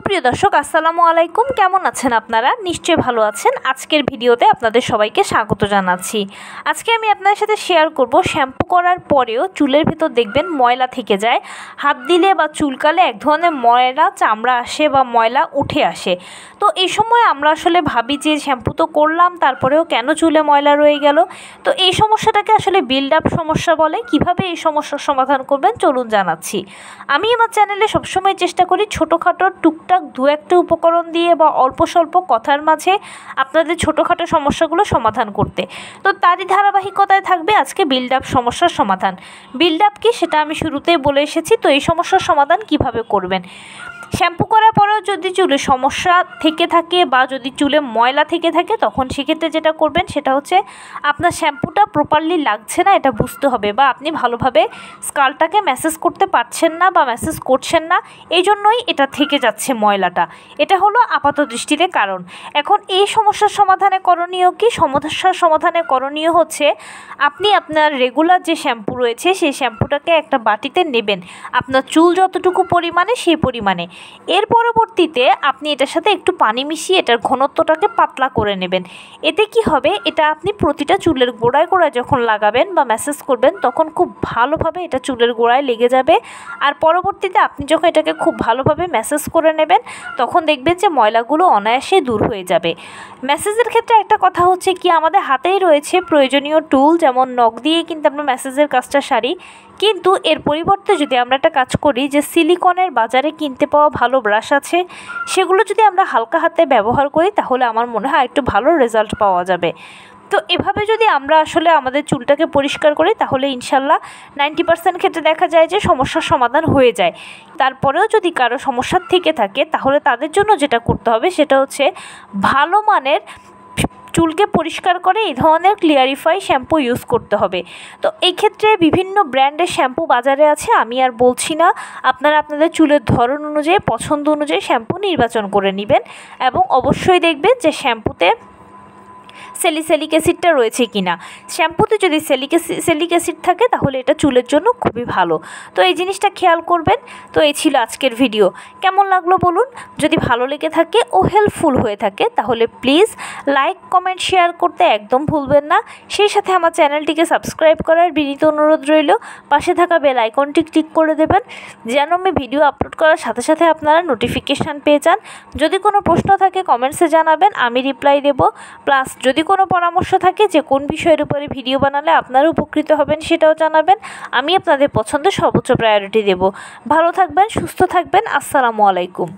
সুপ্রিয় দর্শক আসসালামু আলাইকুম, কেমন আছেন আপনারা? নিশ্চয়ই ভালো আছেন। আজকের ভিডিওতে আপনাদের সবাইকে স্বাগত জানাচ্ছি। আজকে আমি আপনাদের সাথে শেয়ার করব শ্যাম্পু করার পরেও চুলের ভিতর দেখবেন ময়লা থেকে যায়, হাত দিলে বা চুলকালে এক ধরনের ময়লা চামড়া আসে বা ময়লা উঠে আসে। তো এই সময় আমরা আসলে ভাবি যে শ্যাম্পু তো করলাম, তারপরেও কেন চুলে ময়লা রয়ে গেল। তো এই সমস্যাটাকে আসলে বিল্ড আপ সমস্যা বলে। কিভাবে এই সমস্যার সমাধান করবেন চলুন জানাচ্ছি। আমি আমার চ্যানেলে সবসময় চেষ্টা করি ছোটোখাটো টুকটাক দু একটা উপকরণ দিয়ে বা অল্প স্বল্প কথার মাঝে আপনাদের ছোটোখাটো সমস্যাগুলো সমাধান করতে। তো তারই ধারাবাহিকতায় থাকবে আজকে বিল্ড আপ সমস্যার সমাধান। বিল্ড আপ কি সেটা আমি শুরুতেই বলে এসেছি। তো এই সমস্যার সমাধান কিভাবে করবেন? শ্যাম্পু করার পরেও যদি চুলে সমস্যা থেকে থাকে বা যদি চুলে ময়লা থেকে থাকে, তখন সেক্ষেত্রে যেটা করবেন সেটা হচ্ছে আপনার শ্যাম্পুটা প্রপারলি লাগছে না এটা বুঝতে হবে, বা আপনি ভালোভাবে স্কাল্পটাকে ম্যাসেজ করতে পারছেন না বা ম্যাসেজ করছেন না, এই জন্যই এটা থেকে যাচ্ছে ময়লাটা। এটা হলো আপাত দৃষ্টিতে কারণ। এখন এই সমস্যার সমাধানে করণীয় কি? সমস্যার সমাধানে করণীয় হচ্ছে আপনি আপনার রেগুলার যে শ্যাম্পু রয়েছে সেই শ্যাম্পুটাকে একটা বাটিতে নেবেন, আপনার চুল যতটুকু পরিমাণে সেই পরিমাণে। এর পরবর্তীতে আপনি এটার সাথে একটু পানি মিশিয়ে এটার ঘনত্বটাকে পাতলা করে নেবেন। এতে কি হবে, এটা আপনি প্রতিটা চুলের গোড়ায় গোড়ায় যখন লাগাবেন বা ম্যাসেজ করবেন তখন খুব ভালোভাবে এটা চুলের গোড়ায় লেগে যাবে। আর পরবর্তীতে আপনি যখন এটাকে খুব ভালোভাবে ম্যাসেজ করে নেবেন তখন দেখবেন যে ময়লাগুলো অনায়াসে দূর হয়ে যাবে। ম্যাসেজের ক্ষেত্রে একটা কথা হচ্ছে কি, আমাদের হাতেই রয়েছে প্রয়োজনীয় টুল, যেমন নখ দিয়ে কিন্তু আমরা ম্যাসেজের কাজটা সারি। কিন্তু এর পরিবর্তে যদি আমরা একটা কাজ করি যে সিলিকনের বাজারে কিনতে পাওয়া ভালো ব্রাশ আছে, সেগুলো যদি আমরা হালকা হাতে ব্যবহার করি তাহলে আমার মনে হয় একটু ভালো রেজাল্ট পাওয়া যাবে। তো এভাবে যদি আমরা আসলে আমাদের চুলটাকে পরিষ্কার করি তাহলে ইনশাল্লাহ 90% ক্ষেত্রে দেখা যায় যে সমস্যার সমাধান হয়ে যায়। তারপরেও যদি কারো সমস্যা থেকে থাকে তাহলে তাদের জন্য যেটা করতে হবে সেটা হচ্ছে ভালো মানের চুলকে পরিষ্কার করে এই ধরনের ক্লিয়ারিফাই শ্যাম্পু ইউজ করতে হবে। তো এই ক্ষেত্রে বিভিন্ন ব্র্যান্ডের শ্যাম্পু বাজারে আছে, আমি আর বলছি না। আপনারা আপনাদের চুলের ধরন অনুযায়ী পছন্দ অনুযায়ী শ্যাম্পু নির্বাচন করে নেবেন এবং অবশ্যই দেখবেন যে শ্যাম্পুতে স্যালিসিলিক অ্যাসিডটা রয়েছে কিনা। শ্যাম্পুতে যদি স্যালিক অ্যাসিড থাকে তাহলে এটা চুলের জন্য খুবই ভালো। তো এই জিনিসটা খেয়াল করবেন। তো এই ছিল আজকের ভিডিও। কেমন লাগলো বলুন? যদি ভালো লেগে থাকে ও হেল্পফুল হয়ে থাকে তাহলে প্লিজ লাইক কমেন্ট শেয়ার করতে একদম ভুলবেন না। সেই সাথে আমার চ্যানেলটিকে সাবস্ক্রাইব করার বিনীত অনুরোধ রইল। পাশে থাকা বেল আইকনটি ক্লিক করে দেবেন যেন আমি ভিডিও আপলোড করার সাথে সাথে আপনারা নোটিফিকেশান পেয়ে যান। যদি কোনো প্রশ্ন থাকে কমেন্টসে জানাবেন, আমি রিপ্লাই দেব। প্লাস যদি কোনো পরামর্শ থাকে যে কোন বিষয়ের উপরে ভিডিও বানালে আপনারা উপকৃত হবেন সেটাও জানাবেন। আমি আপনাদের পছন্দের সর্বোচ্চ প্রায়োরিটি দেব। ভালো থাকবেন, সুস্থ থাকবেন। আসসালামু আলাইকুম।